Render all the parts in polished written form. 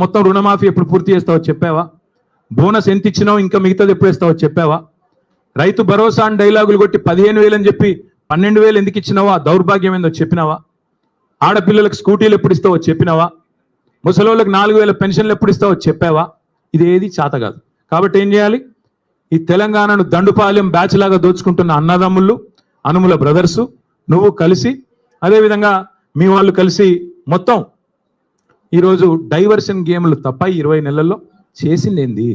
మొత్తం రుణమాఫీ ఎప్పుడు పూర్తి చేస్తావో చెప్పావా? బోనస్ ఎంత ఇచ్చినావు, ఇంకా మిగతాది ఎప్పుడు ఇస్తావో చెప్పావా? రైతు భరోసా అని డైలాగులు కొట్టి 15,000 అని చెప్పి 12,000 ఎందుకు ఇచ్చినావా? దౌర్భాగ్యం ఏందో చెప్పినావా? ఆడపిల్లలకు స్కూటీలు ఎప్పుడు ఇస్తావో చెప్పినావా? ముసలోళ్ళకి 4,000 పెన్షన్లు ఎప్పుడు ఇస్తావో చెప్పావా? ఇది ఏది చేత కాదు. కాబట్టి ఏం చేయాలి? ఈ తెలంగాణను దండుపాలెం బ్యాచ్ లాగా దోచుకుంటున్న అన్నదమ్ముళ్ళు, అనుముల బ్రదర్సు, నువ్వు కలిసి, అదేవిధంగా మీ వాళ్ళు కలిసి మొత్తం ఈరోజు డైవర్షన్ గేమ్లు తప్ప 20 నెలల్లో చేసిందేంది?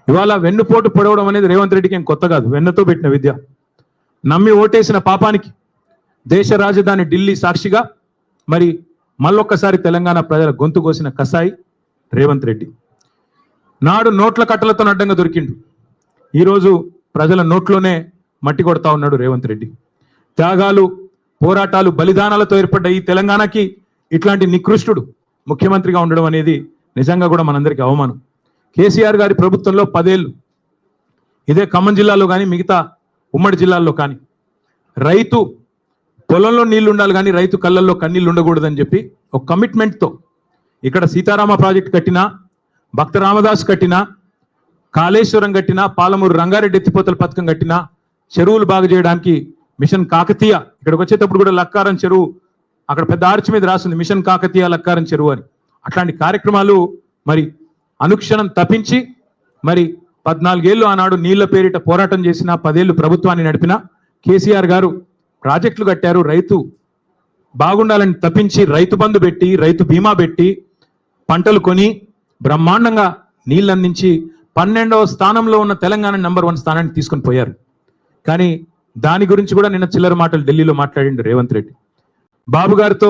ఇవాళ వెన్నుపోటు పొడవడం అనేది రేవంత్ రెడ్డికి ఏం కొత్త కాదు, వెన్నతో పెట్టిన విద్య. నమ్మి ఓటేసిన పాపానికి దేశ రాజధాని ఢిల్లీ సాక్షిగా మరి మళ్ళొక్కసారి తెలంగాణ ప్రజల గొంతు కోసిన కసాయి రేవంత్ రెడ్డి. నాడు నోట్ల కట్టలతో అడ్డంగా దొరికిండు, ఈరోజు ప్రజల నోట్లోనే మట్టి కొడతా ఉన్నాడు రేవంత్ రెడ్డి. త్యాగాలు, పోరాటాలు, బలిదానాలతో ఏర్పడ్డ ఈ తెలంగాణకి ఇట్లాంటి నికృష్టుడు ముఖ్యమంత్రిగా ఉండడం అనేది నిజంగా కూడా మనందరికీ అవమానం. కేసీఆర్ గారి ప్రభుత్వంలో 10 ఏళ్ళు ఇదే ఖమ్మం జిల్లాలో కానీ మిగతా ఉమ్మడి జిల్లాల్లో కానీ రైతు పొలంలో నీళ్లు ఉండాలి కానీ రైతు కళ్ళల్లో కన్నీళ్ళు ఉండకూడదని చెప్పి ఒక కమిట్మెంట్తో ఇక్కడ సీతారామ ప్రాజెక్టు కట్టినా, భక్త రామదాస్ కట్టినా, కాళేశ్వరం కట్టినా, పాలమూరు రంగారెడ్డి ఎత్తిపోతల పథకం కట్టినా, చెరువులు బాగు చేయడానికి మిషన్ కాకతీయ, ఇక్కడికి వచ్చేటప్పుడు కూడా లక్కారం చెరువు, అక్కడ పెద్ద ఆర్చి మీద రాసింది మిషన్ కాకతీయ లక్కారం చెరువు అని. అట్లాంటి కార్యక్రమాలు మరి అనుక్షణం తప్పించి మరి 14 ఏళ్ళు ఆనాడు నీళ్ల పేరిట పోరాటం చేసిన, 10 ఏళ్ళు ప్రభుత్వాన్ని నడిపిన కేసీఆర్ గారు ప్రాజెక్టులు కట్టారు. రైతు బాగుండాలని తప్పించి రైతు బంధు పెట్టి, రైతు బీమా పెట్టి, పంటలు కొని బ్రహ్మాండంగా నీళ్ళు అందించి 12వ స్థానంలో ఉన్న తెలంగాణ నంబర్ 1 స్థానాన్ని తీసుకొని పోయారు. కానీ దాని గురించి కూడా నిన్న చిల్లర మాటలు ఢిల్లీలో మాట్లాడిండు రేవంత్ రెడ్డి. బాబు గారితో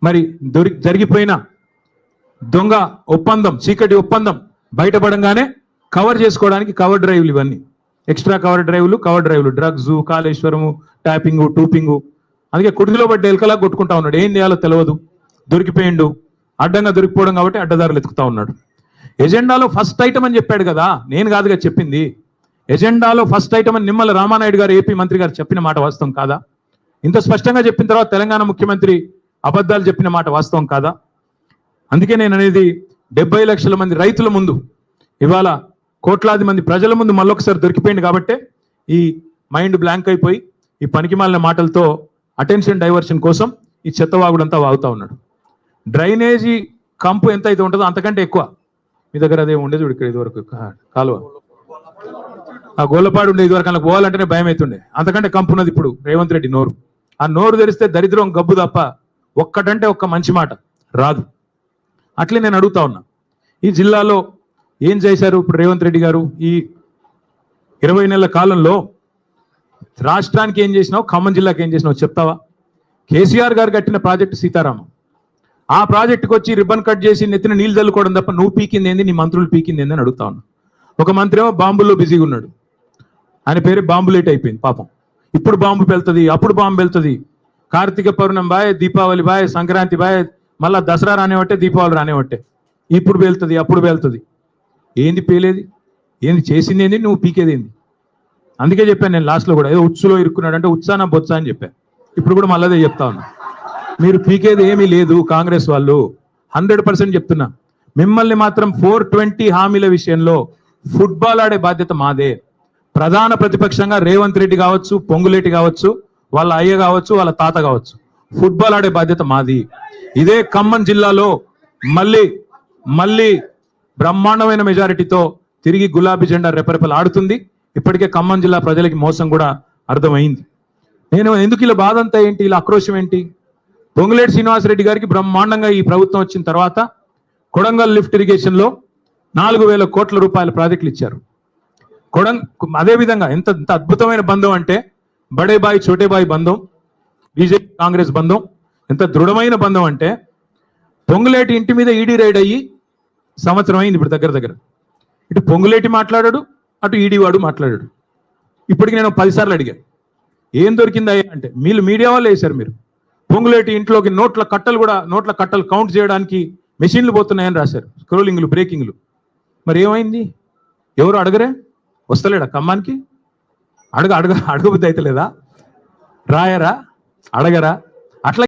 మరి జరిగిపోయిన దొంగ ఒప్పందం, చీకటి ఒప్పందం బయటపడంగానే కవర్ చేసుకోవడానికి కవర్ డ్రైవ్లు, ఇవన్నీ ఎక్స్ట్రా కవర్ డ్రైవ్లు, డ్రగ్స్, కాళేశ్వరము, ట్యాపింగు, టూపింగు. అందుకే కుడిలో పడ్డ ఎలకలా కొట్టుకుంటా ఉన్నాడు. ఏం చేయాలో తెలియదు, దొరికిపోయిండు. అడ్డంగా దొరికిపోవడం కాబట్టి అడ్డదారులు ఎత్తుకుతా ఉన్నాడు. ఎజెండాలో ఫస్ట్ ఐటమ్ అని చెప్పాడు కదా, నేను కాదుగా చెప్పింది. ఎజెండాలో ఫస్ట్ ఐటమ్ అని నిమ్మల రామానాయుడు గారు, ఏపీ మంత్రి గారు చెప్పిన మాట వాస్తవం కాదా? ఇంత స్పష్టంగా చెప్పిన తర్వాత తెలంగాణ ముఖ్యమంత్రి అబద్ధాలు చెప్పిన మాట వాస్తవం కాదా? అందుకే నేను అనేది 70 లక్షల మంది రైతుల ముందు, ఇవాళ కోట్లాది మంది ప్రజల ముందు మళ్ళొకసారి దొరికిపోయింది కాబట్టే ఈ మైండ్ బ్లాంక్ అయిపోయి ఈ పనికిమాలిన మాటలతో అటెన్షన్ డైవర్షన్ కోసం ఈ చెత్తవాగుడంతా వాగుతా ఉన్నాడు. డ్రైనేజీ కంపు ఎంత అయితే ఉంటుందో అంతకంటే ఎక్కువ మీ దగ్గర అదే ఉండేది. ఇక్కడ ఇదివరకు కాలువ, ఆ గోళ్ళపాడు ఉండే ఇదివరకు, అలా పోవాలంటేనే భయం అవుతుండే. అంతకంటే కంపు ఉన్నది ఇప్పుడు రేవంత్ రెడ్డి నోరు. ఆ నోరు తెరిస్తే దరిద్రం గబ్బు తప్ప ఒక్కటంటే ఒక్క మంచి మాట రాదు. అట్లే నేను అడుగుతా ఉన్నా, ఈ జిల్లాలో ఏం చేశారు ఇప్పుడు రేవంత్ రెడ్డి గారు? ఈ 20 నెలల కాలంలో రాష్ట్రానికి ఏం చేసినావు, ఖమ్మం జిల్లాకి ఏం చేసినావు చెప్తావా? కేసీఆర్ గారు కట్టిన ప్రాజెక్టు సీతారామం, ఆ ప్రాజెక్టుకు వచ్చి రిబ్బన్ కట్ చేసి నెత్తిన నీళ్ళు చల్లుకోవడం తప్ప నువ్వు పీకింది ఏంది, నీ మంత్రులు పీకింది ఏంది అని అడుగుతా ఉన్నా. ఒక మంత్రి ఏమో బాంబుల్లో బిజీగా ఉన్నాడు, ఆయన పేరు బాంబులేట్ అయిపోయింది పాపం. ఇప్పుడు బాంబు వెళ్తుంది, అప్పుడు బాంబు వెళ్తుంది. Karthika Pournami bye, Deepavali bye, Sankranti bye, మళ్ళా దసరా రానివట్టే, దీపావళి రానివట్టే. ఇప్పుడు వెళ్తుంది, అప్పుడు వెళ్తుంది. ఏంది పేలేది, ఏంది చేసింది ఏంది, నువ్వు పీకేది ఏంది? అందుకే చెప్పాను నేను లాస్ట్లో కూడా, ఏదో ఉచ్చులో ఇరుక్కున్నాడు అంటే ఉత్సాన బొత్స అని చెప్పాను. ఇప్పుడు కూడా మళ్ళీ చెప్తా ఉన్నా, మీరు పీకేది ఏమీ లేదు. కాంగ్రెస్ వాళ్ళు 100% చెప్తున్నా, మిమ్మల్ని మాత్రం 420 హామీల విషయంలో ఫుట్బాల్ ఆడే బాధ్యత మాదే. ప్రధాన ప్రతిపక్షంగా రేవంత్ రెడ్డి కావచ్చు, పొంగులేటి కావచ్చు, వాళ్ళ అయ్య కావచ్చు, వాళ్ళ తాత కావచ్చు, ఫుట్బాల్ ఆడే బాధ్యత మాది. ఇదే ఖమ్మం జిల్లాలో మళ్ళీ బ్రహ్మాండమైన మెజారిటీతో తిరిగి గులాబీ జెండా రెపరెపలు ఆడుతుంది. ఇప్పటికే ఖమ్మం జిల్లా ప్రజలకి మోసం కూడా అర్థమైంది. నేను ఎందుకు ఇలా బాధ అంతా ఏంటి, ఇలా ఆక్రోశం ఏంటి? పొంగులేటి శ్రీనివాసరెడ్డి గారికి బ్రహ్మాండంగా ఈ ప్రభుత్వం వచ్చిన తర్వాత కొడంగల్ లిఫ్ట్ ఇరిగేషన్లో 4,000 కోట్ల రూపాయల ప్రాజెక్టులు ఇచ్చారు. అదేవిధంగా ఎంత అద్భుతమైన బంధం అంటే బడే బాయ్ చోటే బాయ్ బంధం, బీజేపీ కాంగ్రెస్ బంధం ఎంత దృఢమైన బంధం అంటే పొంగులేటి ఇంటి మీద ఈడీ రైడ్ అయ్యి సంవత్సరం అయింది ఇప్పుడు దగ్గర. ఇటు పొంగులేటి మాట్లాడాడు, అటు ఈడీ వాడు మాట్లాడాడు. ఇప్పటికి నేను 10 సార్లు అడిగాను, ఏం దొరికిందా అంటే మీరు మీడియా వాళ్ళు వేశారు. మీరు పొంగులేటి ఇంట్లోకి నోట్ల కట్టలు కౌంట్ చేయడానికి మెషిన్లు పోతున్నాయని రాశారు, స్క్రోలింగ్లు, బ్రేకింగ్లు. మరి ఏమైంది? ఎవరు అడగరే? వస్తలేడా ఖమ్మానికి? అడగబుద్ధి అయితే లేదా? రాయరా? అడగరా?